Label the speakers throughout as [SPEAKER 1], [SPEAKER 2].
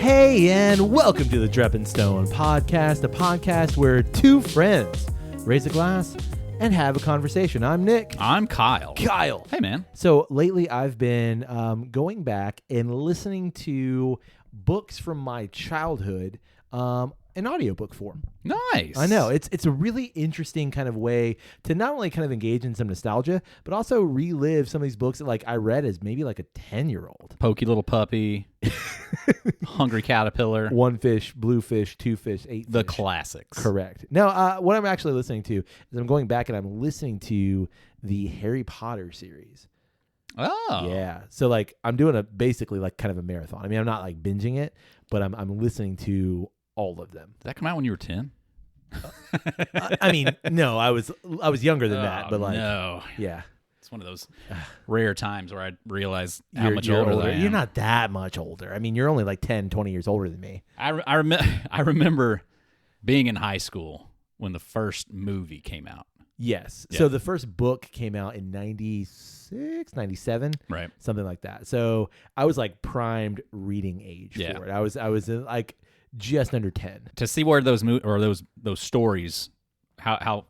[SPEAKER 1] Hey, and welcome to the Dreppin' Stone podcast, a podcast where two friends raise a glass and have a conversation. I'm Nick.
[SPEAKER 2] I'm Kyle.
[SPEAKER 1] Kyle.
[SPEAKER 2] Hey, man.
[SPEAKER 1] So lately I've been going back and listening to books from my childhood in audiobook form.
[SPEAKER 2] Nice.
[SPEAKER 1] I know. It's a really interesting kind of way to not only kind of engage in some nostalgia, but also relive some of these books that like I read as maybe like a 10-year-old.
[SPEAKER 2] Pokey Little Puppy, Hungry Caterpillar.
[SPEAKER 1] One fish, blue fish, two fish, eight
[SPEAKER 2] The
[SPEAKER 1] fish.
[SPEAKER 2] classics.
[SPEAKER 1] Correct. Now, what I'm actually listening to is I'm going back and I'm listening to the Harry Potter series.
[SPEAKER 2] Oh.
[SPEAKER 1] Yeah. So like I'm doing basically like kind of a marathon. I mean, I'm not like binging it, but I'm listening to all of them.
[SPEAKER 2] Did that come out when you were 10?
[SPEAKER 1] I mean, no, I was younger than that, but like,
[SPEAKER 2] no.
[SPEAKER 1] yeah.
[SPEAKER 2] It's one of those rare times where I realize how much
[SPEAKER 1] you're
[SPEAKER 2] older I am.
[SPEAKER 1] You're not that much older. I mean, you're only like 10, 20 years older than me.
[SPEAKER 2] I remember being in high school when the first movie came out.
[SPEAKER 1] Yes.
[SPEAKER 2] Yeah.
[SPEAKER 1] So the first book came out in 96, 97,
[SPEAKER 2] Right.
[SPEAKER 1] something like that. So I was like primed reading age for it. I was in like just under 10.
[SPEAKER 2] To see where those those stories, how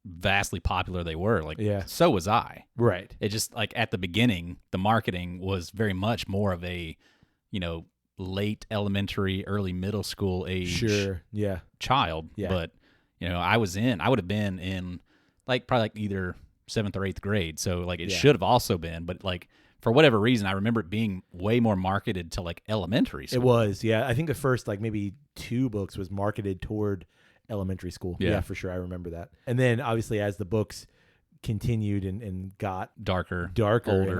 [SPEAKER 2] vastly popular they were, like so was I.
[SPEAKER 1] Right.
[SPEAKER 2] It just like at the beginning, the marketing was very much more of a, late elementary, early middle school age child.
[SPEAKER 1] Yeah.
[SPEAKER 2] But, I would have been in like probably like either 7th or 8th grade. So like it should have also been, but like for whatever reason, I remember it being way more marketed to like elementary school.
[SPEAKER 1] It was, yeah. I think the first like maybe 2 books was marketed toward elementary school. Yeah, for sure. I remember that. And then obviously as the books continued and got
[SPEAKER 2] darker,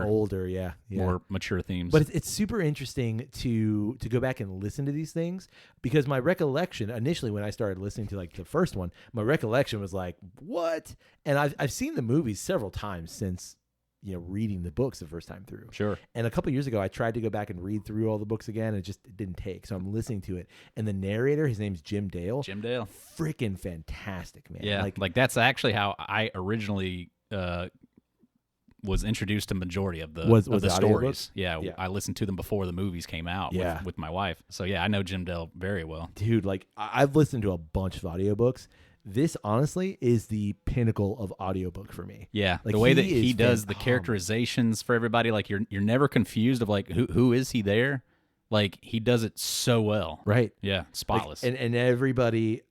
[SPEAKER 1] older, yeah.
[SPEAKER 2] More mature themes.
[SPEAKER 1] But it's super interesting to go back and listen to these things because my recollection initially when I started listening to like the first one, my recollection was like, what? And I've seen the movies several times since reading the books the first time through.
[SPEAKER 2] Sure.
[SPEAKER 1] And a couple of years ago, I tried to go back and read through all the books again. It didn't take. So I'm listening to it. And the narrator, his name's Jim Dale.
[SPEAKER 2] Jim Dale.
[SPEAKER 1] Freaking fantastic, man.
[SPEAKER 2] Yeah. Like that's actually how I originally was introduced to majority of the stories. Yeah. I listened to them before the movies came out with my wife. So yeah, I know Jim Dale very well.
[SPEAKER 1] Dude, like I've listened to a bunch of audiobooks. This honestly is the pinnacle of audiobook for me.
[SPEAKER 2] Yeah,
[SPEAKER 1] like,
[SPEAKER 2] the way that he does the characterizations for everybody, like you're never confused of like who is he there? Like he does it so well.
[SPEAKER 1] Right.
[SPEAKER 2] Yeah, spotless.
[SPEAKER 1] Like, and everybody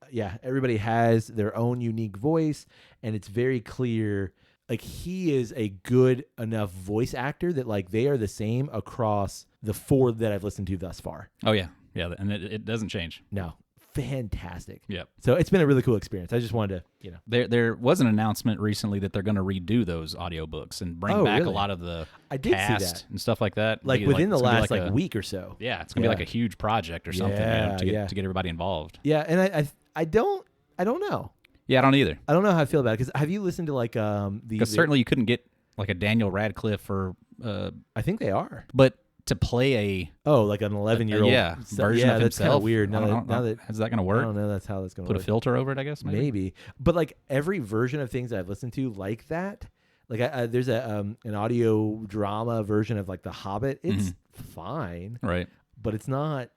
[SPEAKER 1] has their own unique voice, and it's very clear. Like he is a good enough voice actor that like they are the same across the 4 that I've listened to thus far.
[SPEAKER 2] Oh yeah, and it doesn't change.
[SPEAKER 1] No. Fantastic.
[SPEAKER 2] Yep.
[SPEAKER 1] So it's been a really cool experience. I just wanted to,
[SPEAKER 2] There was an announcement recently that they're going to redo those audiobooks and bring back a lot of the cast and stuff like that.
[SPEAKER 1] Like within the last week or so.
[SPEAKER 2] Yeah, it's going to be like a huge project or something to get everybody involved.
[SPEAKER 1] Yeah, and I don't know.
[SPEAKER 2] Yeah, I don't either.
[SPEAKER 1] I don't know how I feel about it because have you listened to like
[SPEAKER 2] because certainly you couldn't get like a Daniel Radcliffe or
[SPEAKER 1] I think they are.
[SPEAKER 2] But to play
[SPEAKER 1] like an 11-year-old
[SPEAKER 2] version of
[SPEAKER 1] that's
[SPEAKER 2] himself.
[SPEAKER 1] Kind of weird. Now that
[SPEAKER 2] how's that going to work?
[SPEAKER 1] I don't know. That's how that's going to
[SPEAKER 2] put a filter over it. I guess
[SPEAKER 1] maybe. But like every version of things that I've listened to like that, like there's an audio drama version of like The Hobbit. It's fine,
[SPEAKER 2] right?
[SPEAKER 1] But it's not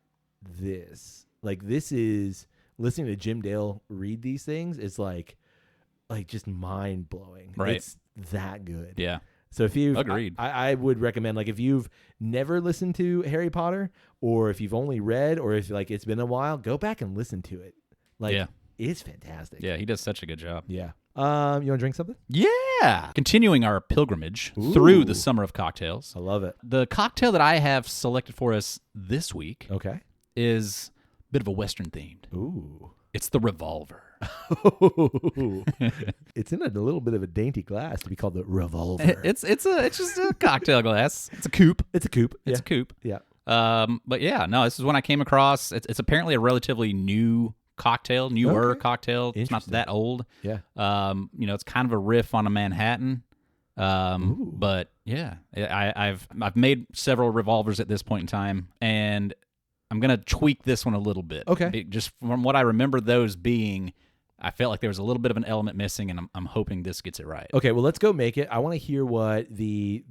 [SPEAKER 1] this. Like this is listening to Jim Dale read these things. It's like just mind blowing.
[SPEAKER 2] Right?
[SPEAKER 1] It's that good.
[SPEAKER 2] Yeah.
[SPEAKER 1] So if you've
[SPEAKER 2] agreed,
[SPEAKER 1] I would recommend like if you've never listened to Harry Potter or if you've only read or if like it's been a while, go back and listen to it. Like it's fantastic.
[SPEAKER 2] Yeah, he does such a good job.
[SPEAKER 1] Yeah. You want to drink something?
[SPEAKER 2] Yeah. Continuing our pilgrimage through the summer of cocktails.
[SPEAKER 1] I love it.
[SPEAKER 2] The cocktail that I have selected for us this week is a bit of a Western themed.
[SPEAKER 1] Ooh.
[SPEAKER 2] It's the Revolver.
[SPEAKER 1] It's in a little bit of a dainty glass to be called the Revolver.
[SPEAKER 2] It's just a cocktail glass. It's a coupe.
[SPEAKER 1] It's a coupe.
[SPEAKER 2] It's a coupe.
[SPEAKER 1] Yeah.
[SPEAKER 2] But yeah, no, this is one I came across. It's apparently a relatively newer cocktail. It's not that old.
[SPEAKER 1] Yeah.
[SPEAKER 2] It's kind of a riff on a Manhattan. But yeah, I've made several revolvers at this point in time, and I'm gonna tweak this one a little bit.
[SPEAKER 1] Okay.
[SPEAKER 2] Just from what I remember those being, I felt like there was a little bit of an element missing, and I'm hoping this gets it right.
[SPEAKER 1] Okay, well, let's go make it. I want to hear what the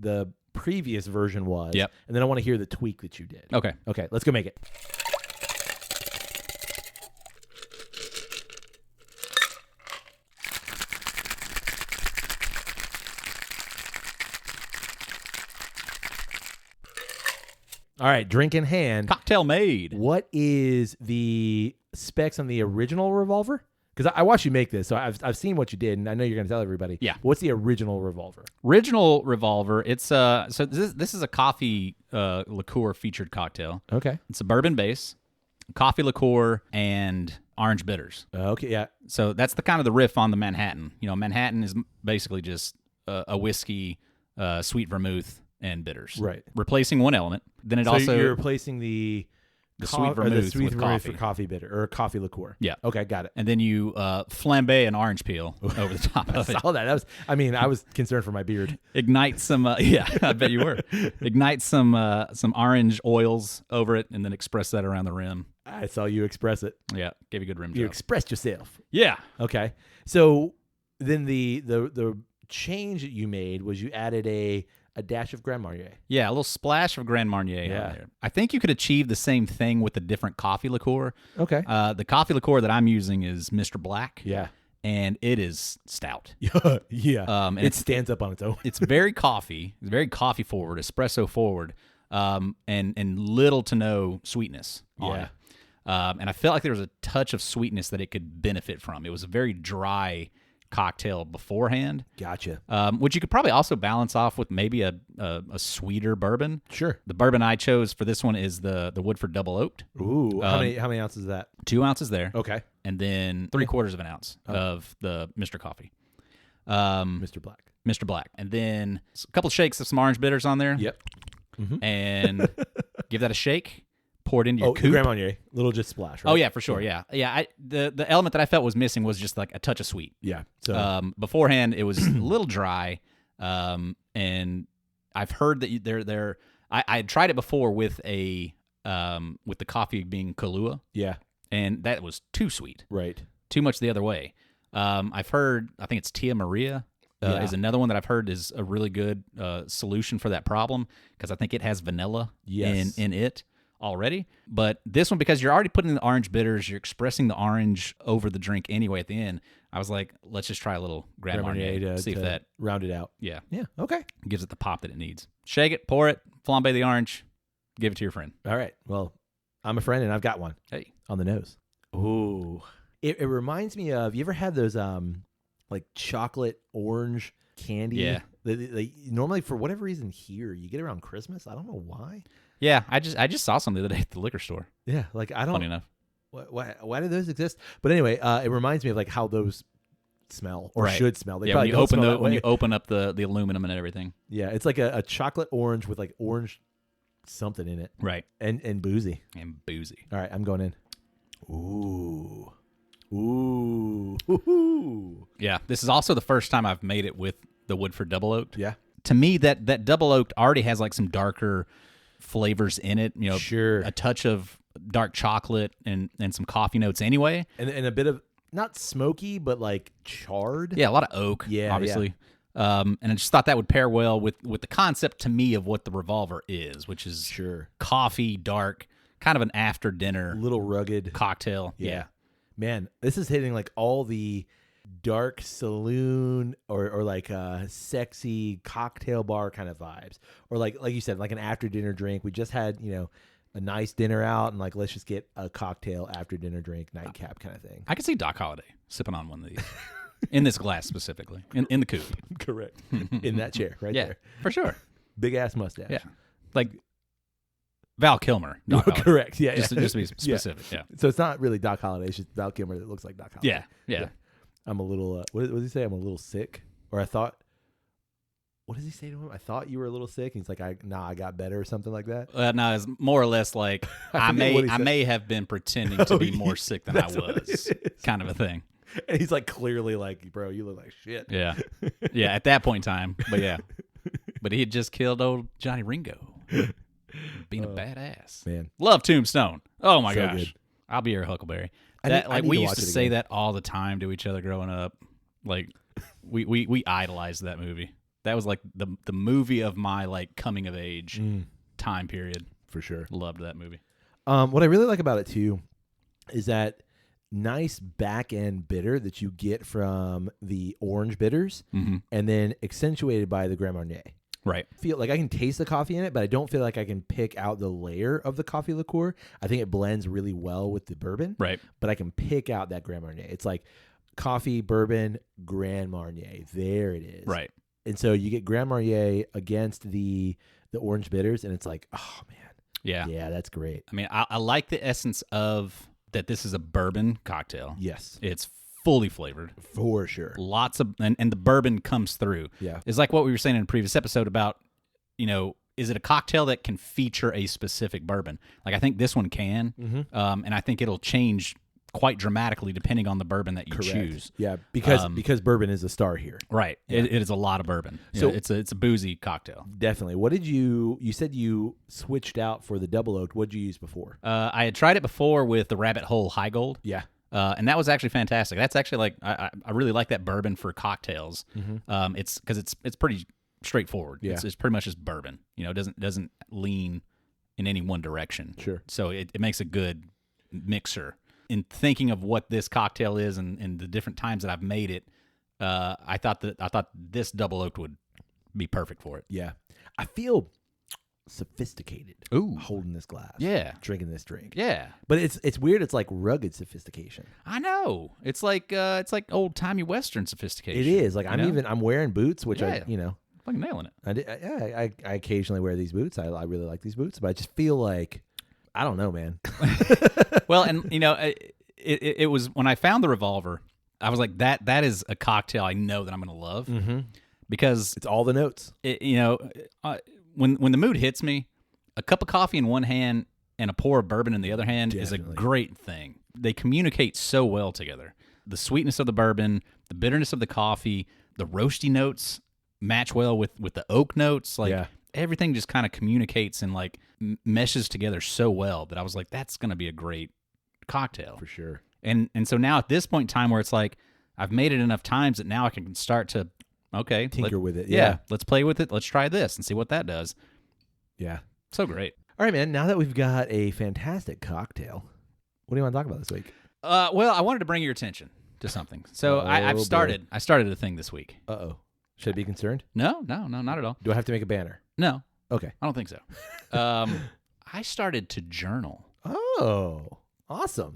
[SPEAKER 1] previous version was.
[SPEAKER 2] Yep.
[SPEAKER 1] And then I want to hear the tweak that you did.
[SPEAKER 2] Okay.
[SPEAKER 1] Okay, let's go make it. All right, drink in hand.
[SPEAKER 2] Cocktail made.
[SPEAKER 1] What is the specs on the original Revolver? Because I watched you make this, so I've seen what you did, and I know you're going to tell everybody.
[SPEAKER 2] Yeah.
[SPEAKER 1] What's the original Revolver?
[SPEAKER 2] Original Revolver. It's so this is a coffee liqueur featured cocktail.
[SPEAKER 1] Okay.
[SPEAKER 2] It's a bourbon base, coffee liqueur, and orange bitters.
[SPEAKER 1] Okay. Yeah.
[SPEAKER 2] So that's the kind of the riff on the Manhattan. Manhattan is basically just a whiskey, sweet vermouth, and bitters.
[SPEAKER 1] Right.
[SPEAKER 2] Replacing one element. Then it
[SPEAKER 1] so
[SPEAKER 2] also
[SPEAKER 1] you're replacing the
[SPEAKER 2] sweet vermouth with coffee.
[SPEAKER 1] for coffee bitter or coffee liqueur.
[SPEAKER 2] Yeah.
[SPEAKER 1] Okay, got it.
[SPEAKER 2] And then you flambe an orange peel over the top of it.
[SPEAKER 1] I saw that. I was concerned for my beard.
[SPEAKER 2] Ignite some, I bet you were. Ignite some orange oils over it, and then express that around the rim.
[SPEAKER 1] I saw you express it.
[SPEAKER 2] Yeah, gave you a good rim job.
[SPEAKER 1] You expressed yourself.
[SPEAKER 2] Yeah.
[SPEAKER 1] Okay. So then the change that you made was you added a dash of Gran Marnier.
[SPEAKER 2] Yeah, a little splash of Gran Marnier on there. I think you could achieve the same thing with a different coffee liqueur.
[SPEAKER 1] Okay.
[SPEAKER 2] The coffee liqueur that I'm using is Mr. Black.
[SPEAKER 1] Yeah.
[SPEAKER 2] And it is stout.
[SPEAKER 1] Yeah.
[SPEAKER 2] And
[SPEAKER 1] it stands up on its own.
[SPEAKER 2] It's very coffee. It's very coffee forward, espresso forward, and little to no sweetness on it. And I felt like there was a touch of sweetness that it could benefit from. It was a very dry cocktail beforehand.
[SPEAKER 1] Gotcha.
[SPEAKER 2] Which you could probably also balance off with maybe a sweeter bourbon.
[SPEAKER 1] Sure.
[SPEAKER 2] The bourbon I chose for this one is the Woodford Double Oaked.
[SPEAKER 1] Ooh. How many ounces is that?
[SPEAKER 2] 2 ounces there.
[SPEAKER 1] Okay.
[SPEAKER 2] And then 3/4 of an ounce of the Mr. Coffee.
[SPEAKER 1] Mr. Black.
[SPEAKER 2] Mr. Black. And then a couple of shakes of some orange bitters on there.
[SPEAKER 1] Yep. Mm-hmm.
[SPEAKER 2] And give that a shake. Pour it into your coupe.
[SPEAKER 1] Gran Marnier. Little just splash, right?
[SPEAKER 2] Oh, yeah, for sure, yeah. The element that I felt was missing was just like a touch of sweet.
[SPEAKER 1] Yeah. So
[SPEAKER 2] beforehand, it was a little dry, and I've heard that I had tried it before with the coffee being Kahlua.
[SPEAKER 1] Yeah.
[SPEAKER 2] And that was too sweet.
[SPEAKER 1] Right.
[SPEAKER 2] Too much the other way. I've heard, I think it's Tia Maria is another one that I've heard is a really good solution for that problem because I think it has vanilla in it already. But this one, because you're already putting in the orange bitters, you're expressing the orange over the drink anyway at the end. I was like, let's just try a little Gran Marnier to see if that
[SPEAKER 1] round it out.
[SPEAKER 2] Yeah.
[SPEAKER 1] Okay.
[SPEAKER 2] Gives it the pop that it needs. Shake it, pour it, flambe the orange, give it to your friend.
[SPEAKER 1] All right. Well, I'm a friend and I've got one.
[SPEAKER 2] Hey.
[SPEAKER 1] On the nose. Ooh. It reminds me of, you ever had those like chocolate orange candy?
[SPEAKER 2] Yeah.
[SPEAKER 1] They normally, for whatever reason here, you get around Christmas. I don't know why.
[SPEAKER 2] Yeah, I just saw some the other day at the liquor store.
[SPEAKER 1] Yeah, like I don't.
[SPEAKER 2] Funny enough.
[SPEAKER 1] Why do those exist? But anyway, it reminds me of like how those smell or should smell. They
[SPEAKER 2] when you open up the aluminum and everything.
[SPEAKER 1] Yeah, it's like a chocolate orange with like orange something in it.
[SPEAKER 2] Right.
[SPEAKER 1] And boozy.
[SPEAKER 2] And boozy.
[SPEAKER 1] All right, I'm going in. Ooh. Ooh.
[SPEAKER 2] Yeah, this is also the first time I've made it with the Woodford Double Oaked.
[SPEAKER 1] Yeah.
[SPEAKER 2] To me, that Double Oaked already has like some darker flavors in it.
[SPEAKER 1] Sure.
[SPEAKER 2] A touch of dark chocolate and some coffee notes anyway.
[SPEAKER 1] And a bit of, not smoky, but like charred.
[SPEAKER 2] Yeah, a lot of oak, obviously. Yeah. And I just thought that would pair well with the concept to me of what the Revolver is, which is coffee, dark, kind of an after dinner.
[SPEAKER 1] Little rugged.
[SPEAKER 2] Cocktail. Yeah.
[SPEAKER 1] Man, this is hitting like all the dark saloon or like sexy cocktail bar kind of vibes. Or like you said, like an after dinner drink. We just had, a nice dinner out and like, let's just get a cocktail after dinner drink, nightcap kind of thing.
[SPEAKER 2] I could see Doc Holliday sipping on one of these. In this glass specifically. In the coupe.
[SPEAKER 1] Correct. In that chair right there.
[SPEAKER 2] For sure.
[SPEAKER 1] Big ass mustache.
[SPEAKER 2] Yeah. Like Val Kilmer.
[SPEAKER 1] Correct. Yeah.
[SPEAKER 2] Just to be specific. Yeah.
[SPEAKER 1] So it's not really Doc Holliday. It's just Val Kilmer that looks like Doc Holliday.
[SPEAKER 2] Yeah.
[SPEAKER 1] I'm a little, what does he say? I'm a little sick? Or I thought, what does he say to him? I thought you were a little sick. And he's like, I got better or something like that.
[SPEAKER 2] No, it's more or less like I may have been pretending to be more sick than I was, kind of a thing.
[SPEAKER 1] And he's like clearly like, bro, you look like shit.
[SPEAKER 2] Yeah. Yeah, at that point in time. But yeah. But he had just killed old Johnny Ringo. Being a badass.
[SPEAKER 1] Man.
[SPEAKER 2] Love Tombstone. Oh my
[SPEAKER 1] so
[SPEAKER 2] gosh.
[SPEAKER 1] Good.
[SPEAKER 2] I'll be your Huckleberry. We used to say that all the time to each other growing up. Like we idolized that movie. That was like the movie of my like coming of age time period.
[SPEAKER 1] For sure.
[SPEAKER 2] Loved that movie.
[SPEAKER 1] What I really like about it too is that nice back end bitter that you get from the orange bitters and then accentuated by the Gran Marnier.
[SPEAKER 2] Right.
[SPEAKER 1] Feel like I can taste the coffee in it, but I don't feel like I can pick out the layer of the coffee liqueur. I think it blends really well with the bourbon.
[SPEAKER 2] Right.
[SPEAKER 1] But I can pick out that Gran Marnier. It's like coffee, bourbon, Gran Marnier. There it is.
[SPEAKER 2] Right.
[SPEAKER 1] And so you get Gran Marnier against the orange bitters, and it's like, oh man.
[SPEAKER 2] Yeah.
[SPEAKER 1] Yeah, that's great.
[SPEAKER 2] I mean, I like the essence of that this is a bourbon cocktail.
[SPEAKER 1] Yes.
[SPEAKER 2] It's fully flavored.
[SPEAKER 1] For sure.
[SPEAKER 2] Lots of, and the bourbon comes through.
[SPEAKER 1] Yeah.
[SPEAKER 2] It's like what we were saying in a previous episode about, is it a cocktail that can feature a specific bourbon? Like, I think this one can, and I think it'll change quite dramatically depending on the bourbon that you choose.
[SPEAKER 1] Yeah, because bourbon is a star here.
[SPEAKER 2] Right. Yeah. It is a lot of bourbon. So it's a boozy cocktail.
[SPEAKER 1] Definitely. What did you said you switched out for the double oaked. What did you use before?
[SPEAKER 2] I had tried it before with the Rabbit Hole High Gold.
[SPEAKER 1] Yeah.
[SPEAKER 2] And that was actually fantastic. That's actually like, I really like that bourbon for cocktails. It's because it's pretty straightforward.
[SPEAKER 1] Yeah.
[SPEAKER 2] It's pretty much just bourbon. It doesn't lean in any one direction.
[SPEAKER 1] Sure.
[SPEAKER 2] So it makes a good mixer. In thinking of what this cocktail is and the different times that I've made it, I thought this double oaked would be perfect for it.
[SPEAKER 1] Yeah. I feel sophisticated holding this glass.
[SPEAKER 2] Yeah.
[SPEAKER 1] Drinking this drink.
[SPEAKER 2] Yeah.
[SPEAKER 1] But it's weird. It's like rugged sophistication.
[SPEAKER 2] I know. It's like old timey Western sophistication.
[SPEAKER 1] It is. Like I'm wearing boots, which
[SPEAKER 2] fucking nailing it.
[SPEAKER 1] I occasionally wear these boots. I really like these boots, but I just feel like, I don't know, man.
[SPEAKER 2] Well, and it was when I found the Revolver, I was like, that is a cocktail I know that I'm going to love because
[SPEAKER 1] it's all the notes.
[SPEAKER 2] When the mood hits me, a cup of coffee in one hand and a pour of bourbon in the other hand is a great thing. They communicate so well together. The sweetness of the bourbon, the bitterness of the coffee, the roasty notes match well with the oak notes. Like everything just kind of communicates and like meshes together so well that I was like, that's going to be a great cocktail
[SPEAKER 1] for sure.
[SPEAKER 2] And so now at this point in time where it's like I've made it enough times that now I can start to
[SPEAKER 1] tinker with it.
[SPEAKER 2] Yeah, let's play with it. Let's try this and see what that does.
[SPEAKER 1] Yeah,
[SPEAKER 2] so great.
[SPEAKER 1] All right, man. Now that we've got a fantastic cocktail, what do you want to talk about this week?
[SPEAKER 2] Well, I wanted to bring your attention to something. So I started a thing this week.
[SPEAKER 1] Should I be concerned?
[SPEAKER 2] No, not at all.
[SPEAKER 1] Do I have to make a banner?
[SPEAKER 2] No.
[SPEAKER 1] Okay.
[SPEAKER 2] I don't think so. I started to journal.
[SPEAKER 1] Oh, awesome.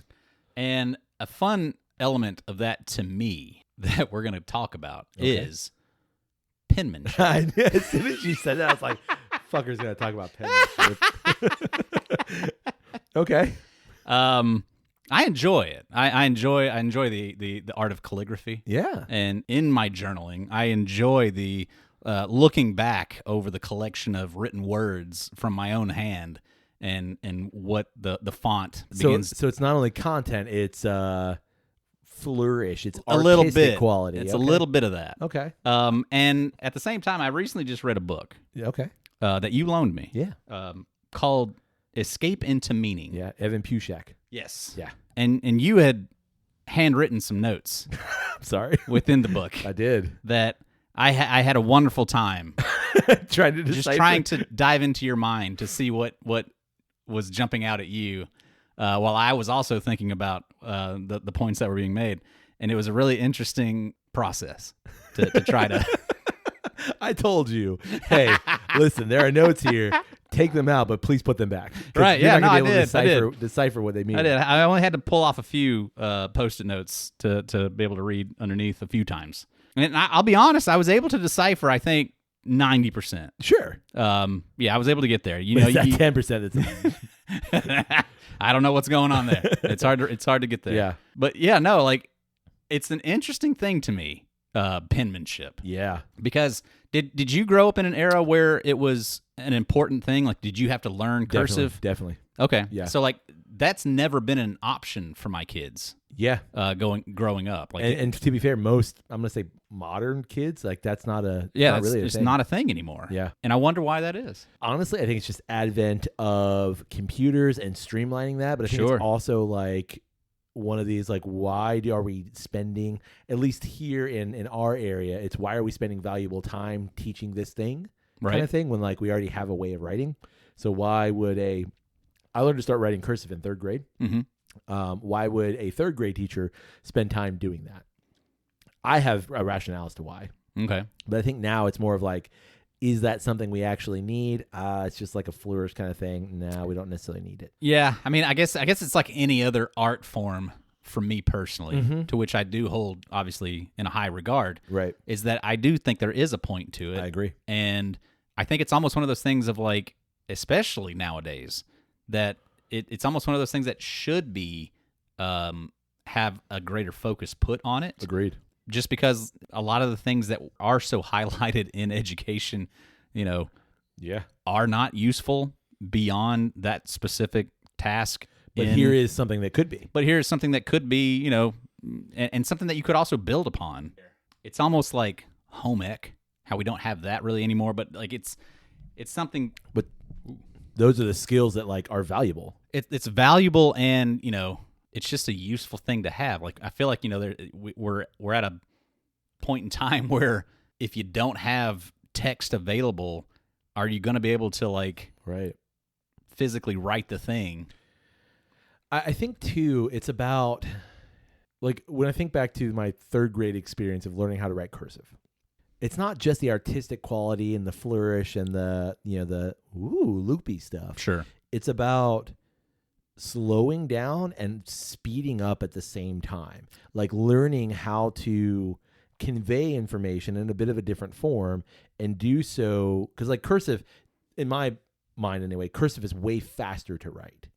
[SPEAKER 2] And a fun element of that to me that we're going to talk about is penmanship.
[SPEAKER 1] As soon as you said that, I was like, fucker's going to talk about penmanship. Okay.
[SPEAKER 2] I enjoy it. I enjoy the art of calligraphy.
[SPEAKER 1] Yeah.
[SPEAKER 2] And in my journaling, I enjoy the looking back over the collection of written words from my own hand and what the font begins.
[SPEAKER 1] So it's not only content, it's flourish. It's
[SPEAKER 2] a little bit
[SPEAKER 1] quality.
[SPEAKER 2] It's a little bit of that.
[SPEAKER 1] Okay.
[SPEAKER 2] And at the same time, I recently just read a book.
[SPEAKER 1] Okay.
[SPEAKER 2] That you loaned me.
[SPEAKER 1] Yeah.
[SPEAKER 2] Called Escape into Meaning.
[SPEAKER 1] Yeah. Evan Pushak.
[SPEAKER 2] Yes.
[SPEAKER 1] Yeah.
[SPEAKER 2] And you had handwritten some notes.
[SPEAKER 1] I'm sorry.
[SPEAKER 2] Within the book.
[SPEAKER 1] I did.
[SPEAKER 2] That I had a wonderful time
[SPEAKER 1] trying to
[SPEAKER 2] dive into your mind to see what was jumping out at you, while I was also thinking about the points that were being made, and it was a really interesting process to try to.
[SPEAKER 1] I told you, hey, listen, there are notes here. Take them out, but please put them back.
[SPEAKER 2] Right? Yeah, no, I did.
[SPEAKER 1] Decipher what they mean.
[SPEAKER 2] I did. I only had to pull off a few Post-it notes to be able to read underneath a few times. And I'll be honest, I was able to decipher, I think, 90%.
[SPEAKER 1] Sure.
[SPEAKER 2] Yeah, I was able to get there.
[SPEAKER 1] It's that 10% that's
[SPEAKER 2] I don't know what's going on there. It's hard to get there.
[SPEAKER 1] Yeah.
[SPEAKER 2] But yeah, no, like it's an interesting thing to me, penmanship.
[SPEAKER 1] Yeah.
[SPEAKER 2] Because did you grow up in an era where it was an important thing? Like, did you have to learn cursive?
[SPEAKER 1] Definitely.
[SPEAKER 2] Okay.
[SPEAKER 1] Yeah.
[SPEAKER 2] So like that's never been an option for my kids.
[SPEAKER 1] Yeah.
[SPEAKER 2] Growing up. Like,
[SPEAKER 1] and to be fair, most, I'm going to say modern kids, like that's not a,
[SPEAKER 2] it's not a thing anymore.
[SPEAKER 1] Yeah.
[SPEAKER 2] And I wonder why that is.
[SPEAKER 1] Honestly, I think it's just advent of computers and streamlining that. But I think it's also like one of these, like, why are we spending, at least here in our area, it's why are we spending valuable time teaching this thing kind of thing when like we already have a way of writing. So why would I learned to start writing cursive in 3rd grade.
[SPEAKER 2] Mm-hmm.
[SPEAKER 1] Why would a 3rd grade teacher spend time doing that? I have a rationale as to why.
[SPEAKER 2] Okay.
[SPEAKER 1] But I think now it's more of like, is that something we actually need? It's just like a flourish kind of thing. No, we don't necessarily need it.
[SPEAKER 2] Yeah, I mean, I guess it's like any other art form for me personally, to which I do hold, obviously, in a high regard.
[SPEAKER 1] Right.
[SPEAKER 2] Is that I do think there is a point to it.
[SPEAKER 1] I agree.
[SPEAKER 2] And I think it's almost one of those things of like, especially nowadays, that it's almost one of those things that should be have a greater focus put on it.
[SPEAKER 1] Agreed.
[SPEAKER 2] Just because a lot of the things that are so highlighted in education, are not useful beyond that specific task.
[SPEAKER 1] But here is something that could be.
[SPEAKER 2] But here is something that could be, and something that you could also build upon. It's almost like home ec, how we don't have that really anymore, but like it's something.
[SPEAKER 1] But those are the skills that like are valuable.
[SPEAKER 2] It's valuable, and it's just a useful thing to have. Like I feel like we're at a point in time where if you don't have text available, are you going to be able to like physically write the thing?
[SPEAKER 1] I think too, it's about like when I think back to my third grade experience of learning how to write cursive. It's not just the artistic quality and the flourish and the loopy stuff.
[SPEAKER 2] Sure.
[SPEAKER 1] It's about slowing down and speeding up at the same time, like learning how to convey information in a bit of a different form and do so, because like cursive, in my mind anyway, cursive is way faster to write.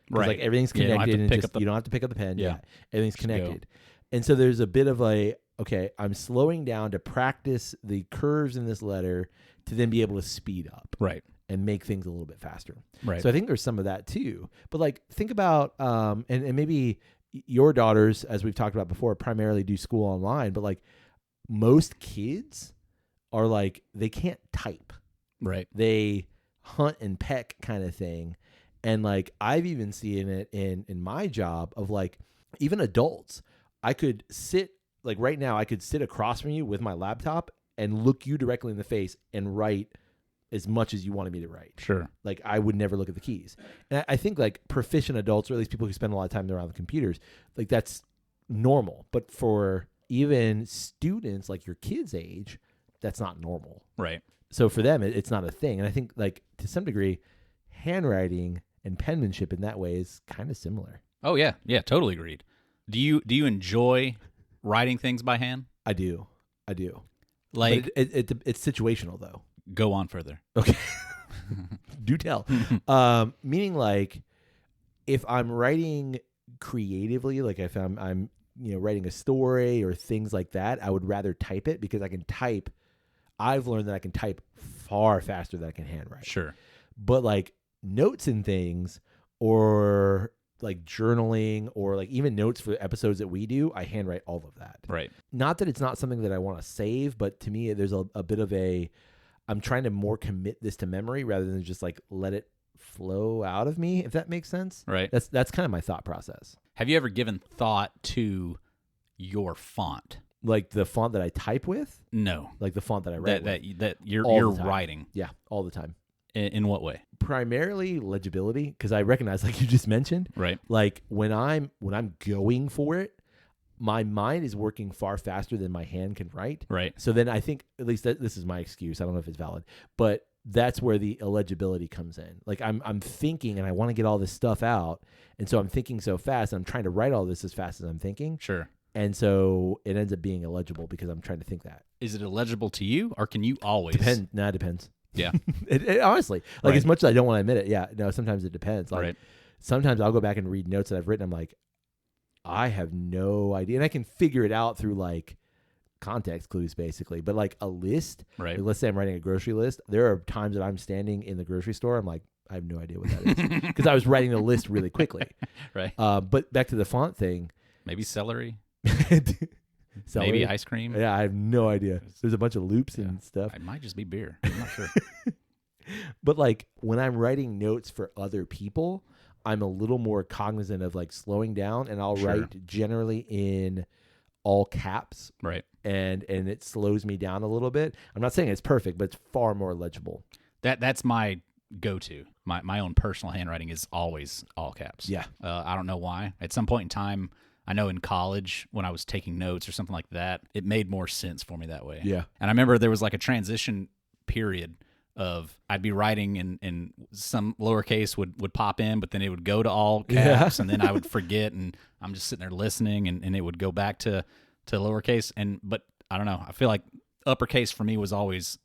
[SPEAKER 2] Right.
[SPEAKER 1] Like everything's connected you don't have to pick up the pen. Yeah. Everything's connected. And so there's a bit of okay, I'm slowing down to practice the curves in this letter to then be able to speed up.
[SPEAKER 2] Right.
[SPEAKER 1] And make things a little bit faster.
[SPEAKER 2] Right.
[SPEAKER 1] So I think there's some of that too. But like think about and maybe your daughters, as we've talked about before, primarily do school online, but like most kids are like they can't type.
[SPEAKER 2] Right.
[SPEAKER 1] They hunt and peck kind of thing. And like I've even seen it in my job of like even adults. I could sit like right now I could sit across from you with my laptop and look you directly in the face and write as much as you wanted me to write.
[SPEAKER 2] Sure.
[SPEAKER 1] Like I would never look at the keys. And I think like proficient adults, or at least people who spend a lot of time around the computers, like that's normal. But for even students like your kids' age, that's not normal.
[SPEAKER 2] Right.
[SPEAKER 1] So for them, it's not a thing. And I think like to some degree, handwriting and penmanship in that way is kind of similar.
[SPEAKER 2] Oh yeah. Yeah. Totally agreed. Do you enjoy writing things by hand?
[SPEAKER 1] I do.
[SPEAKER 2] Like
[SPEAKER 1] it's situational though.
[SPEAKER 2] Go on further.
[SPEAKER 1] Okay. Do tell. Meaning like if I'm writing creatively, like if I'm writing a story or things like that, I would rather type it because I can type. I've learned that I can type far faster than I can handwrite.
[SPEAKER 2] Sure.
[SPEAKER 1] But like notes and things or like journaling or like even notes for episodes that we do, I handwrite all of that.
[SPEAKER 2] Right.
[SPEAKER 1] Not that it's not something that I want to save, but to me, there's a bit of I'm trying to more commit this to memory rather than just like let it flow out of me, if that makes sense.
[SPEAKER 2] Right.
[SPEAKER 1] That's kind of my thought process.
[SPEAKER 2] Have you ever given thought to your font?
[SPEAKER 1] Like the font that I type with?
[SPEAKER 2] No.
[SPEAKER 1] Like the font that I write with?
[SPEAKER 2] That you're writing?
[SPEAKER 1] Yeah, all the time.
[SPEAKER 2] In what way?
[SPEAKER 1] Primarily legibility, because I recognize, like you just mentioned,
[SPEAKER 2] right?
[SPEAKER 1] Like when I'm going for it, my mind is working far faster than my hand can write.
[SPEAKER 2] Right.
[SPEAKER 1] So then I think, at least this is my excuse. I don't know if it's valid, but that's where the illegibility comes in. Like I'm thinking and I want to get all this stuff out, and so I'm thinking so fast. And I'm trying to write all this as fast as I'm thinking.
[SPEAKER 2] Sure.
[SPEAKER 1] And so it ends up being illegible because I'm trying to think that.
[SPEAKER 2] Is it illegible to you, or can you always?
[SPEAKER 1] It depends.
[SPEAKER 2] Yeah.
[SPEAKER 1] it honestly, like as much as I don't want to admit it, yeah, no, sometimes it depends. Like sometimes I'll go back and read notes that I've written. I'm like, I have no idea. And I can figure it out through like context clues basically. But like a list,
[SPEAKER 2] right?
[SPEAKER 1] Like, let's say I'm writing a grocery list. There are times that I'm standing in the grocery store. I'm like, I have no idea what that is because I was writing the list really quickly.
[SPEAKER 2] Right.
[SPEAKER 1] But back to the font thing.
[SPEAKER 2] Maybe celery.
[SPEAKER 1] Celery?
[SPEAKER 2] Maybe ice cream.
[SPEAKER 1] Yeah, I have no idea. There's a bunch of loops and stuff.
[SPEAKER 2] It might just be beer. I'm not sure.
[SPEAKER 1] But like when I'm writing notes for other people, I'm a little more cognizant of like slowing down, and I'll write generally in all caps.
[SPEAKER 2] Right.
[SPEAKER 1] And it slows me down a little bit. I'm not saying it's perfect, but it's far more legible.
[SPEAKER 2] That's my go-to. My own personal handwriting is always all caps.
[SPEAKER 1] Yeah.
[SPEAKER 2] I don't know why. At some point in time, I know in college when I was taking notes or something like that, it made more sense for me that way.
[SPEAKER 1] Yeah.
[SPEAKER 2] And I remember there was like a transition period of I'd be writing and some lowercase would pop in, but then it would go to all caps, and then I would forget, and I'm just sitting there listening, and it would go back to lowercase. But I don't know. I feel like uppercase for me was always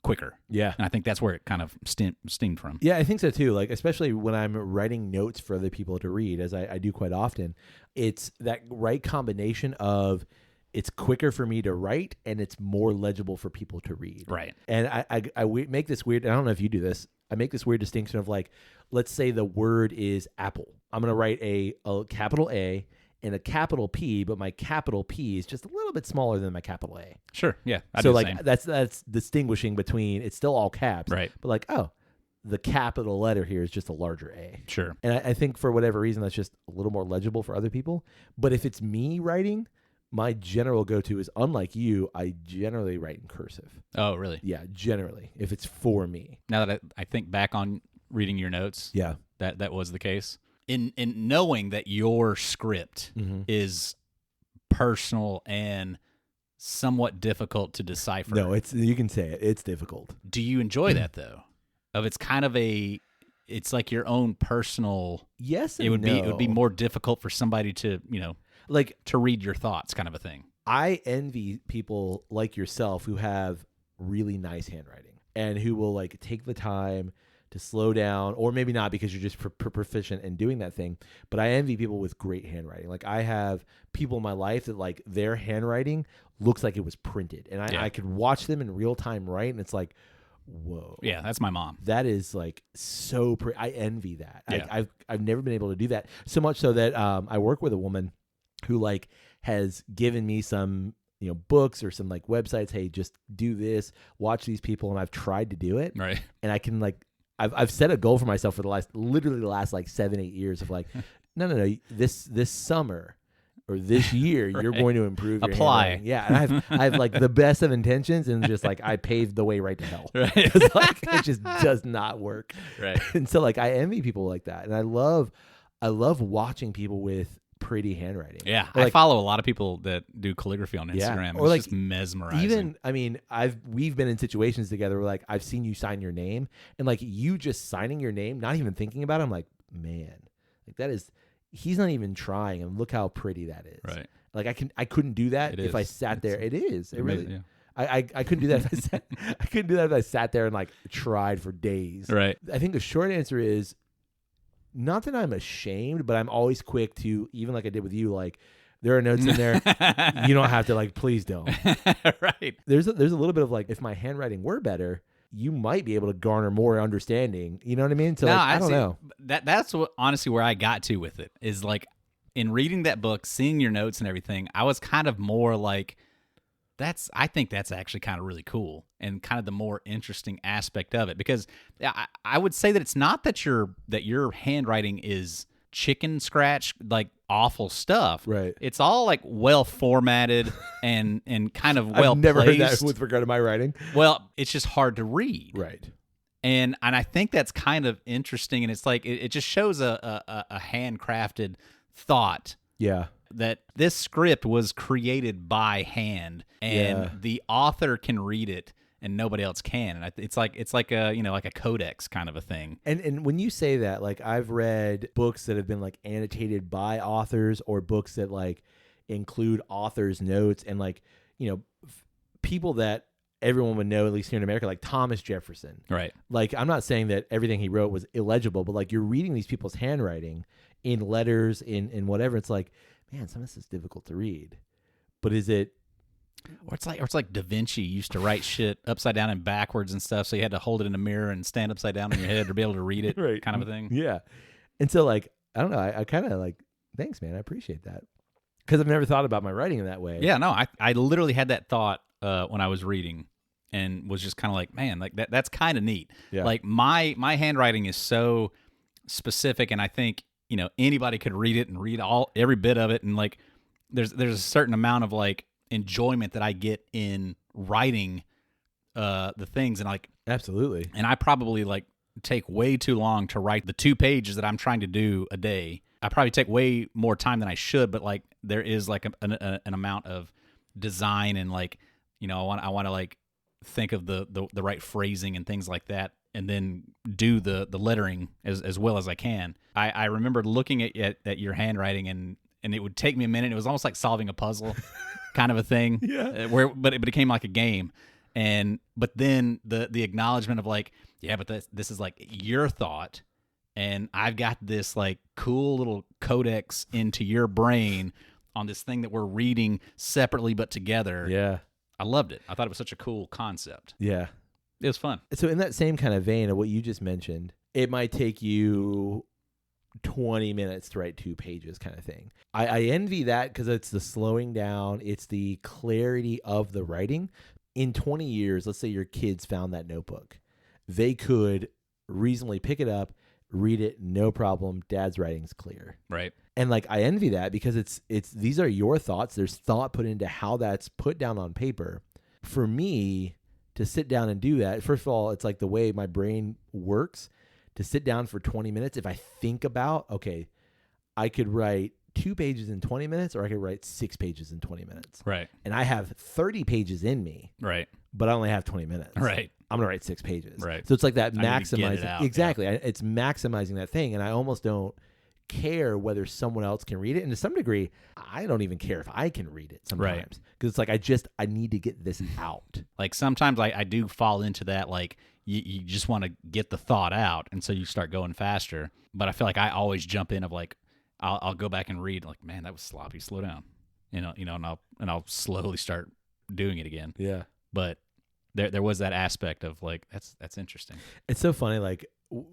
[SPEAKER 2] quicker.
[SPEAKER 1] Yeah.
[SPEAKER 2] And I think that's where it kind of steamed from.
[SPEAKER 1] Yeah, I think so too. Like, especially when I'm writing notes for other people to read, as I do quite often, it's that right combination of it's quicker for me to write and it's more legible for people to read.
[SPEAKER 2] Right.
[SPEAKER 1] And I make this weird, I don't know if you do this, I make this weird distinction of like, let's say the word is apple. I'm going to write a capital A and a capital P, but my capital P is just a little bit smaller than my capital A.
[SPEAKER 2] Sure. Yeah.
[SPEAKER 1] So like that's distinguishing between, it's still all caps.
[SPEAKER 2] Right.
[SPEAKER 1] But like, oh, the capital letter here is just a larger A.
[SPEAKER 2] Sure.
[SPEAKER 1] And I think for whatever reason, that's just a little more legible for other people. But if it's me writing, my general go-to is, unlike you, I generally write in cursive.
[SPEAKER 2] Oh, really?
[SPEAKER 1] Yeah, generally, if it's for me.
[SPEAKER 2] Now that I think back on reading your notes,
[SPEAKER 1] yeah,
[SPEAKER 2] that was the case. In knowing that your script is personal and somewhat difficult to decipher.
[SPEAKER 1] No, you can say it. It's difficult.
[SPEAKER 2] Do you enjoy that though? It's kind of it's like your own personal.
[SPEAKER 1] Yes,
[SPEAKER 2] it would be more difficult for somebody to like to read your thoughts, kind of a thing.
[SPEAKER 1] I envy people like yourself who have really nice handwriting and who will like take the time to slow down, or maybe not because you're just proficient in doing that thing. But I envy people with great handwriting. Like I have people in my life that like their handwriting looks like it was printed, and I could watch them in real time write, and it's like, whoa.
[SPEAKER 2] Yeah, that's my mom.
[SPEAKER 1] That is like so I envy that.
[SPEAKER 2] Yeah.
[SPEAKER 1] I've never been able to do that, so much so that I work with a woman who like has given me some books or some like websites. Hey, just do this, watch these people, and I've tried to do it.
[SPEAKER 2] Right.
[SPEAKER 1] And I can like I've set a goal for myself for the last like 7-8 years of like no this summer or this year
[SPEAKER 2] right.
[SPEAKER 1] You're going to improve your
[SPEAKER 2] apply.
[SPEAKER 1] handwriting. Yeah, and I have like the best of intentions, and just like I paved the way right to hell.
[SPEAKER 2] Right.
[SPEAKER 1] Like it just does not work.
[SPEAKER 2] Right.
[SPEAKER 1] And so like I envy people like that, and I love watching people with pretty handwriting.
[SPEAKER 2] Yeah,
[SPEAKER 1] like,
[SPEAKER 2] I follow a lot of people that do calligraphy on Instagram.
[SPEAKER 1] Yeah,
[SPEAKER 2] It's
[SPEAKER 1] or like
[SPEAKER 2] just mesmerizing.
[SPEAKER 1] Even, I mean, we've been in situations together where like I've seen you sign your name, and like you just signing your name, not even thinking about it. I'm like, man, like that is, he's not even trying, and look how pretty that is.
[SPEAKER 2] Right.
[SPEAKER 1] Like I couldn't do that if I sat there. It is. It really.
[SPEAKER 2] Yeah.
[SPEAKER 1] I couldn't do that if I sat. I couldn't do that if I sat there and like tried for days.
[SPEAKER 2] Right.
[SPEAKER 1] I think the short answer is, not that I'm ashamed, but I'm always quick to, even like I did with you, like there are notes in there. You don't have to like, please don't.
[SPEAKER 2] Right.
[SPEAKER 1] There's a little bit of like, if my handwriting were better, you might be able to garner more understanding. You know what I mean? So
[SPEAKER 2] no,
[SPEAKER 1] like, I don't know.
[SPEAKER 2] That's what honestly where I got to with it is like in reading that book, seeing your notes and everything, I was kind of more like, I think that's actually kind of really cool and kind of the more interesting aspect of it, because I would say that it's not that your handwriting is chicken scratch, like awful stuff.
[SPEAKER 1] Right.
[SPEAKER 2] It's all like well formatted and kind of well
[SPEAKER 1] I've never
[SPEAKER 2] placed.
[SPEAKER 1] heard that with regard to my writing.
[SPEAKER 2] Well, it's just hard to read.
[SPEAKER 1] Right.
[SPEAKER 2] And I think that's kind of interesting, and it's like it just shows a handcrafted thought.
[SPEAKER 1] Yeah.
[SPEAKER 2] That this script was created by hand, and the author can read it and nobody else can. And it's like a like a codex kind of a thing.
[SPEAKER 1] And when you say that, like I've read books that have been like annotated by authors, or books that like include authors' notes, and like people that everyone would know, at least here in America, like Thomas Jefferson.
[SPEAKER 2] Right.
[SPEAKER 1] Like I'm not saying that everything he wrote was illegible, but like you're reading these people's handwriting in letters, in whatever. It's like, man, some of this is difficult to read, but is it?
[SPEAKER 2] Or it's like Da Vinci used to write shit upside down and backwards and stuff, so you had to hold it in a mirror and stand upside down on your head to be able to read it,
[SPEAKER 1] right.
[SPEAKER 2] Kind of a thing.
[SPEAKER 1] Yeah, and so like I don't know, I kind of like, thanks, man, I appreciate that, because I've never thought about my writing in that way.
[SPEAKER 2] Yeah, no, I literally had that thought when I was reading, and was just kind of like, man, like that's kind of neat.
[SPEAKER 1] Yeah.
[SPEAKER 2] Like my handwriting is so specific, and I think anybody could read it and read every bit of it, and like there's a certain amount of like enjoyment that I get in writing the things, and like
[SPEAKER 1] absolutely. And
[SPEAKER 2] I probably like take way too long to write the 2 pages that I'm trying to do a day. I probably take way more time than I should, but like there is like an amount of design, and like I want to like think of the right phrasing and things like that, and then do the lettering as well as I can. I remember looking at your handwriting, and it would take me a minute. It was almost like solving a puzzle kind of a thing.
[SPEAKER 1] Yeah.
[SPEAKER 2] But it became like a game. But then the acknowledgement of like, yeah, but this is like your thought, and I've got this like cool little codex into your brain on this thing that we're reading separately but together.
[SPEAKER 1] Yeah.
[SPEAKER 2] I loved it. I thought it was such a cool concept.
[SPEAKER 1] Yeah.
[SPEAKER 2] It was fun.
[SPEAKER 1] So in that same kind of vein of what you just mentioned, it might take you 20 minutes to write 2 pages kind of thing. I envy that because it's the slowing down. It's the clarity of the writing. In 20 years, let's say your kids found that notebook. They could reasonably pick it up, read it, no problem. Dad's writing's clear.
[SPEAKER 2] Right.
[SPEAKER 1] And like I envy that because it's these are your thoughts. There's thought put into how that's put down on paper. For me to sit down and do that, first of all, it's like the way my brain works. To sit down for 20 minutes, if I think about, okay, I could write 2 pages in 20 minutes or I could write 6 pages in 20 minutes.
[SPEAKER 2] Right.
[SPEAKER 1] And I have 30 pages in me.
[SPEAKER 2] Right.
[SPEAKER 1] But I only have 20 minutes.
[SPEAKER 2] Right.
[SPEAKER 1] I'm going to write 6 pages.
[SPEAKER 2] Right.
[SPEAKER 1] So it's like that
[SPEAKER 2] I need to
[SPEAKER 1] maximizing.
[SPEAKER 2] get it out,
[SPEAKER 1] exactly.
[SPEAKER 2] yeah.
[SPEAKER 1] It's maximizing that thing. And I almost don't care whether someone else can read it. And to some degree, I don't even care if I can read it sometimes. Because it's like I need to get this out.
[SPEAKER 2] Like sometimes I do fall into that, like you just want to get the thought out, and so you start going faster. But I feel like I always jump in of like, I'll go back and read like, man, that was sloppy. Slow down, and I'll slowly start doing it again.
[SPEAKER 1] Yeah.
[SPEAKER 2] But there was that aspect of like, that's interesting.
[SPEAKER 1] It's so funny. Like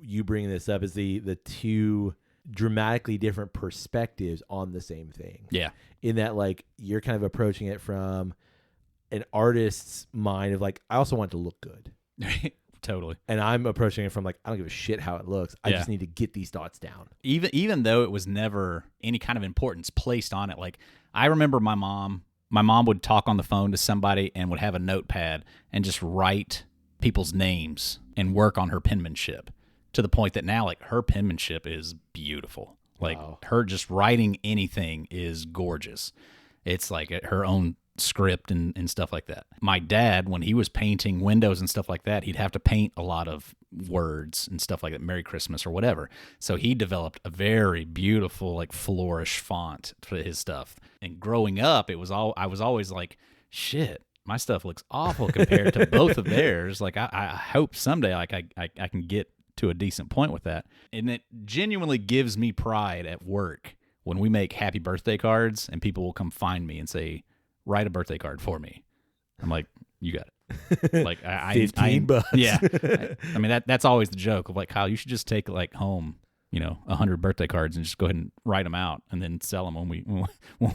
[SPEAKER 1] you bringing this up is the 2 dramatically different perspectives on the same thing.
[SPEAKER 2] Yeah.
[SPEAKER 1] In that like you're kind of approaching it from an artist's mind of like, I also want it to look good.
[SPEAKER 2] Totally.
[SPEAKER 1] And I'm approaching it from like, I don't give a shit how it looks. I just need to get these thoughts down.
[SPEAKER 2] Even though it was never any kind of importance placed on it. Like I remember my mom would talk on the phone to somebody and would have a notepad and just write people's names and work on her penmanship, to the point that now like her penmanship is beautiful. Like her just writing anything is gorgeous. It's like her own script and stuff like that. My dad, when he was painting windows and stuff like that, he'd have to paint a lot of words and stuff like that, Merry Christmas or whatever. So he developed a very beautiful like flourish font for his stuff. And growing up, I was always like, shit, my stuff looks awful compared to both of theirs. Like I hope someday like I can get to a decent point with that. And it genuinely gives me pride at work when we make happy birthday cards and people will come find me and say, write a birthday card for me. I'm like, you got it. Like
[SPEAKER 1] $15.
[SPEAKER 2] Yeah. I mean, that's always the joke of like, Kyle, you should just take like home, 100 birthday cards and just go ahead and write them out and then sell them when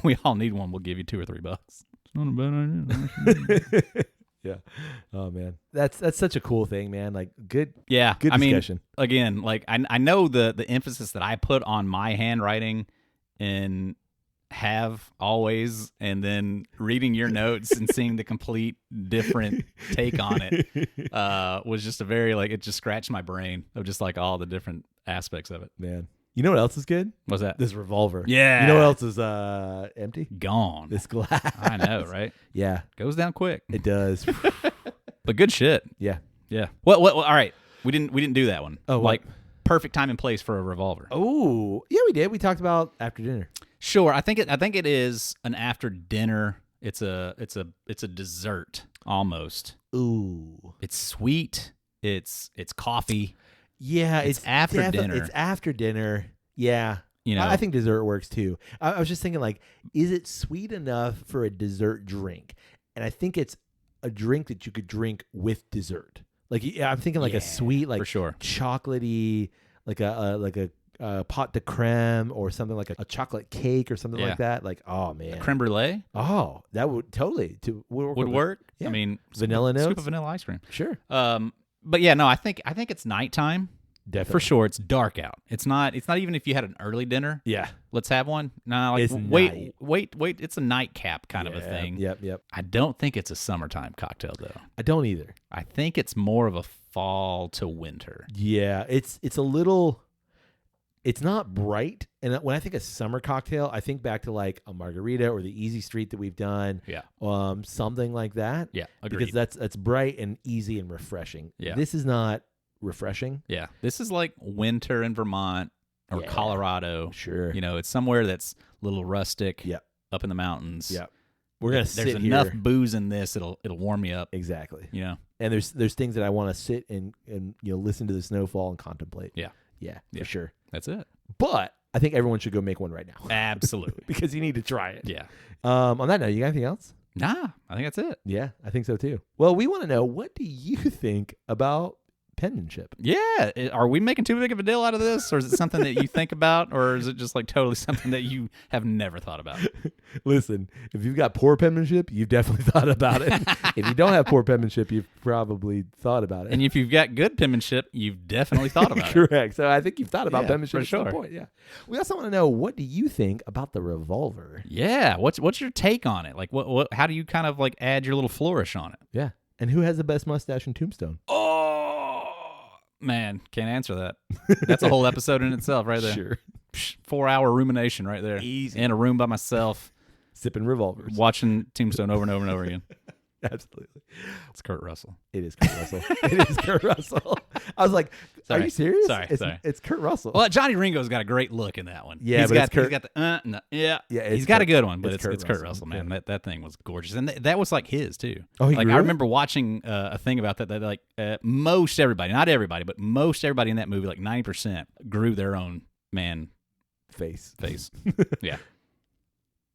[SPEAKER 2] we all need one. We'll give you $2 or $3. It's not a bad idea.
[SPEAKER 1] Yeah. Oh man, that's such a cool thing, man. Like good.
[SPEAKER 2] Yeah.
[SPEAKER 1] Good discussion.
[SPEAKER 2] I mean, again, like I know the emphasis that I put on my handwriting and have always, and then reading your notes and seeing the complete different take on it was just a very like, it just scratched my brain of just like all the different aspects of it.
[SPEAKER 1] Man. You know what else is good?
[SPEAKER 2] What's that?
[SPEAKER 1] This revolver.
[SPEAKER 2] Yeah.
[SPEAKER 1] You know what else is empty?
[SPEAKER 2] Gone.
[SPEAKER 1] This glass.
[SPEAKER 2] I know, right?
[SPEAKER 1] Yeah.
[SPEAKER 2] Goes down quick.
[SPEAKER 1] It does.
[SPEAKER 2] But good shit.
[SPEAKER 1] Yeah.
[SPEAKER 2] Yeah. What all right. We didn't do that one.
[SPEAKER 1] Oh,
[SPEAKER 2] like perfect time and place for a revolver.
[SPEAKER 1] Oh, yeah, we did. We talked about after dinner.
[SPEAKER 2] Sure. I think it is an after dinner. It's a dessert almost.
[SPEAKER 1] Ooh.
[SPEAKER 2] It's sweet. It's coffee.
[SPEAKER 1] Yeah, it's
[SPEAKER 2] after dinner.
[SPEAKER 1] It's after dinner. Yeah. I think dessert works too. I was just thinking like, is it sweet enough for a dessert drink? And I think it's a drink that you could drink with dessert. Like I'm thinking like a sweet, like
[SPEAKER 2] for sure,
[SPEAKER 1] chocolatey, like a pot de creme or something like a chocolate cake or something like that. Like, oh man,
[SPEAKER 2] a creme brulee.
[SPEAKER 1] Oh, that would totally
[SPEAKER 2] would work.
[SPEAKER 1] Yeah.
[SPEAKER 2] I mean,
[SPEAKER 1] vanilla notes,
[SPEAKER 2] scoop of vanilla ice cream.
[SPEAKER 1] Sure.
[SPEAKER 2] But yeah, no, I think it's nighttime.
[SPEAKER 1] Definitely.
[SPEAKER 2] For sure, it's dark out. It's not even if you had an early dinner.
[SPEAKER 1] Yeah.
[SPEAKER 2] Let's have one. No, like
[SPEAKER 1] it's
[SPEAKER 2] wait. It's a nightcap kind of a thing.
[SPEAKER 1] Yep.
[SPEAKER 2] I don't think it's a summertime cocktail though.
[SPEAKER 1] I don't either.
[SPEAKER 2] I think it's more of a fall to winter.
[SPEAKER 1] Yeah, it's a little. It's not bright. And when I think of summer cocktail, I think back to like a margarita or the Easy Street that we've done.
[SPEAKER 2] Yeah.
[SPEAKER 1] Something like that.
[SPEAKER 2] Yeah. Agreed.
[SPEAKER 1] Because that's bright and easy and refreshing.
[SPEAKER 2] Yeah.
[SPEAKER 1] This is not refreshing.
[SPEAKER 2] Yeah. This is like winter in Vermont or Colorado.
[SPEAKER 1] Sure.
[SPEAKER 2] You know, it's somewhere that's a little rustic.
[SPEAKER 1] Yeah.
[SPEAKER 2] Up in the mountains.
[SPEAKER 1] Yeah. We're gonna sit here.
[SPEAKER 2] There's enough booze in this; it'll warm you up.
[SPEAKER 1] Exactly.
[SPEAKER 2] You know.
[SPEAKER 1] And there's things that I want to sit and listen to the snowfall and contemplate.
[SPEAKER 2] Yeah.
[SPEAKER 1] Yeah. For sure.
[SPEAKER 2] That's it.
[SPEAKER 1] But I think everyone should go make one right now.
[SPEAKER 2] Absolutely.
[SPEAKER 1] Because you need to try it.
[SPEAKER 2] Yeah.
[SPEAKER 1] On that note, you got anything else?
[SPEAKER 2] Nah, I think that's it.
[SPEAKER 1] Yeah, I think so too. Well, we want to know, what do you think about penmanship?
[SPEAKER 2] Yeah. Are we making too big of a deal out of this? Or is it something that you think about? Or is it just like totally something that you have never thought about?
[SPEAKER 1] Listen, if you've got poor penmanship, you've definitely thought about it. If you don't have poor penmanship, you've probably thought about it.
[SPEAKER 2] And if you've got good penmanship, you've definitely thought about it.
[SPEAKER 1] Correct. So I think you've thought about penmanship at some point. Yeah. We also want to know, what do you think about the revolver?
[SPEAKER 2] Yeah. What's your take on it? Like, how do you kind of like add your little flourish on it?
[SPEAKER 1] Yeah. And who has the best mustache in Tombstone?
[SPEAKER 2] Oh, man, can't answer that. That's a whole episode in itself right there.
[SPEAKER 1] Sure.
[SPEAKER 2] 4-hour rumination right there.
[SPEAKER 1] Easy.
[SPEAKER 2] In a room by myself.
[SPEAKER 1] Sipping revolvers.
[SPEAKER 2] Watching Tombstone over and over and over again.
[SPEAKER 1] Absolutely.
[SPEAKER 2] It's Kurt Russell.
[SPEAKER 1] It is Kurt Russell. It is Kurt Russell. I was like,
[SPEAKER 2] sorry.
[SPEAKER 1] Are you serious?
[SPEAKER 2] Sorry.
[SPEAKER 1] It's Kurt Russell.
[SPEAKER 2] Well, Johnny Ringo's got a great look in that one.
[SPEAKER 1] Yeah,
[SPEAKER 2] he's got the
[SPEAKER 1] no.
[SPEAKER 2] yeah.
[SPEAKER 1] He's
[SPEAKER 2] got a good one, but it's
[SPEAKER 1] Kurt
[SPEAKER 2] Russell, man. Yeah. That thing was gorgeous, and that was like his too.
[SPEAKER 1] Oh,
[SPEAKER 2] like
[SPEAKER 1] really?
[SPEAKER 2] I remember watching a thing about that like most everybody, not everybody, but most everybody in that movie, like 90%, grew their own
[SPEAKER 1] face.
[SPEAKER 2] Yeah.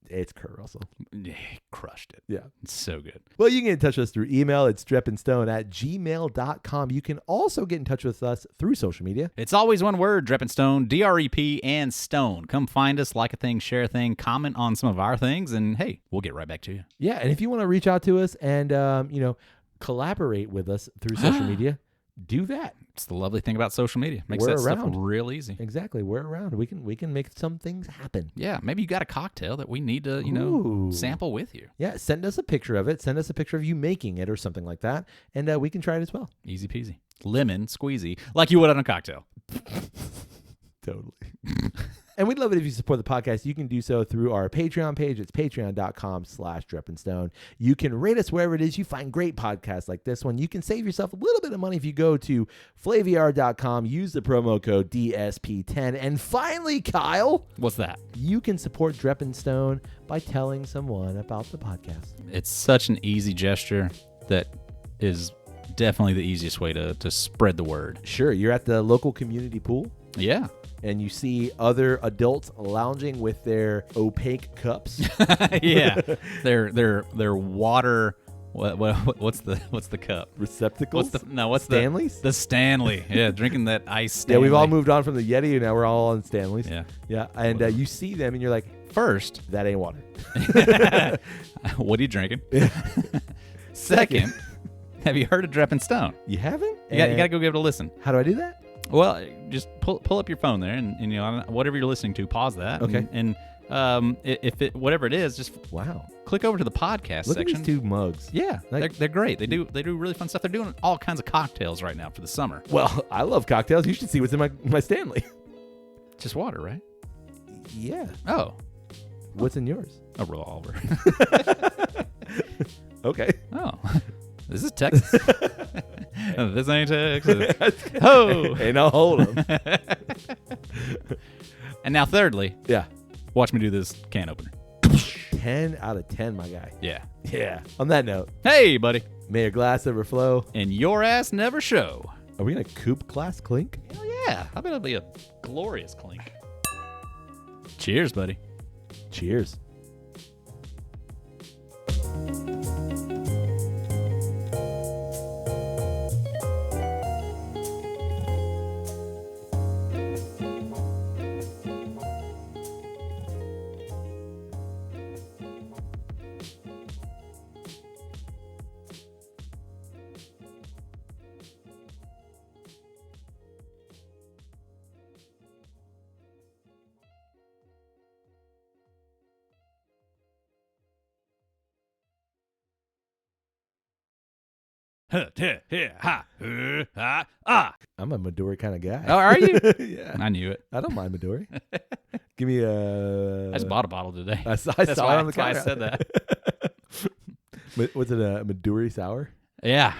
[SPEAKER 1] It's Kurt Russell.
[SPEAKER 2] Yeah, he crushed it.
[SPEAKER 1] Yeah.
[SPEAKER 2] It's so good.
[SPEAKER 1] Well, you can get in touch with us through email. It's drepandstone@gmail.com. You can also get in touch with us through social media.
[SPEAKER 2] It's always one word, Drep and Stone, DREP and Stone. Come find us, like a thing, share a thing, comment on some of our things, and hey, we'll get right back to you.
[SPEAKER 1] Yeah, and if you want to reach out to us and collaborate with us through social media, do that.
[SPEAKER 2] It's the lovely thing about social media. Makes
[SPEAKER 1] We're
[SPEAKER 2] that
[SPEAKER 1] around.
[SPEAKER 2] stuff real easy.
[SPEAKER 1] Exactly. We're around. We can make some things happen.
[SPEAKER 2] Yeah, maybe you got a cocktail that we need to, sample with you.
[SPEAKER 1] Yeah, send us a picture of it. Send us a picture of you making it or something like that, and we can try it as well.
[SPEAKER 2] Easy peasy. Lemon squeezy, like you would on a cocktail.
[SPEAKER 1] Totally. And we'd love it if you support the podcast. You can do so through our Patreon page. It's patreon.com/drepandstone. You can rate us wherever it is you find great podcasts like this one. You can save yourself a little bit of money if you go to flaviar.com, use the promo code DSP10. And finally, Kyle.
[SPEAKER 2] What's that?
[SPEAKER 1] You can support Drep and Stone by telling someone about the podcast.
[SPEAKER 2] It's such an easy gesture that is definitely the easiest way to spread the word.
[SPEAKER 1] Sure. You're at the local community pool.
[SPEAKER 2] Yeah.
[SPEAKER 1] And you see other adults lounging with their opaque cups.
[SPEAKER 2] Yeah, their water. What's the cup?
[SPEAKER 1] Receptacles?
[SPEAKER 2] What's
[SPEAKER 1] Stanleys?
[SPEAKER 2] The Stanley. Yeah, drinking that ice Stanley.
[SPEAKER 1] Yeah, we've all moved on from the Yeti, and now we're all on Stanleys.
[SPEAKER 2] Yeah.
[SPEAKER 1] Yeah, and you see them, and you're like,
[SPEAKER 2] first,
[SPEAKER 1] that ain't water.
[SPEAKER 2] What are you drinking? Second, have you heard of Drep and Stone?
[SPEAKER 1] You haven't?
[SPEAKER 2] You got to go give it a listen.
[SPEAKER 1] How do I do that?
[SPEAKER 2] Well, just pull up your phone there, and whatever you're listening to, pause that.
[SPEAKER 1] Okay.
[SPEAKER 2] And if it whatever it is, just click over to the podcast
[SPEAKER 1] Look
[SPEAKER 2] section.
[SPEAKER 1] At these two mugs.
[SPEAKER 2] Yeah, they're great. They do really fun stuff. They're doing all kinds of cocktails right now for the summer.
[SPEAKER 1] Well, I love cocktails. You should see what's in my Stanley.
[SPEAKER 2] Just water, right?
[SPEAKER 1] Yeah.
[SPEAKER 2] Oh.
[SPEAKER 1] What's in yours?
[SPEAKER 2] A revolver.
[SPEAKER 1] Okay.
[SPEAKER 2] Oh. This is Texas. This ain't Texas. Oh.
[SPEAKER 1] Ain't no hold 'em.
[SPEAKER 2] And now thirdly.
[SPEAKER 1] Yeah.
[SPEAKER 2] Watch me do this can opener.
[SPEAKER 1] 10 out of 10, my guy.
[SPEAKER 2] Yeah.
[SPEAKER 1] Yeah. On that note.
[SPEAKER 2] Hey, buddy.
[SPEAKER 1] May your glass ever flow.
[SPEAKER 2] And your ass never show.
[SPEAKER 1] Are we going to Coupe Glass clink?
[SPEAKER 2] Hell yeah. I bet it'll be a glorious clink. Cheers, buddy.
[SPEAKER 1] Cheers. I'm a Midori kind of guy.
[SPEAKER 2] Oh, are you?
[SPEAKER 1] Yeah.
[SPEAKER 2] I knew it.
[SPEAKER 1] I don't mind Midori. Give me a...
[SPEAKER 2] I just bought a bottle today.
[SPEAKER 1] I saw
[SPEAKER 2] That's
[SPEAKER 1] it on the
[SPEAKER 2] why I
[SPEAKER 1] counter.
[SPEAKER 2] said that.
[SPEAKER 1] What's it, a Midori sour?
[SPEAKER 2] Yeah.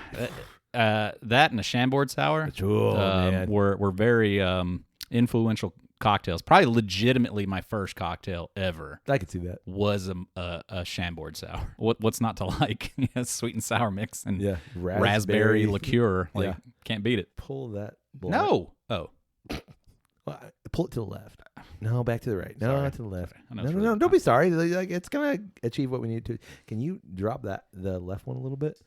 [SPEAKER 2] That and a Chambord sour were very influential cocktails. Probably legitimately my first cocktail ever.
[SPEAKER 1] I could see that.
[SPEAKER 2] Was a Chambord sour. What's not to like? Sweet and sour mix and raspberry liqueur. Can't beat it.
[SPEAKER 1] Pull that.
[SPEAKER 2] No. Oh.
[SPEAKER 1] Well, pull it to the left. No, back to the right. No, not to the left.
[SPEAKER 2] No.
[SPEAKER 1] Don't be sorry. Like, it's gonna achieve what we need to. Can you drop the left one a little bit?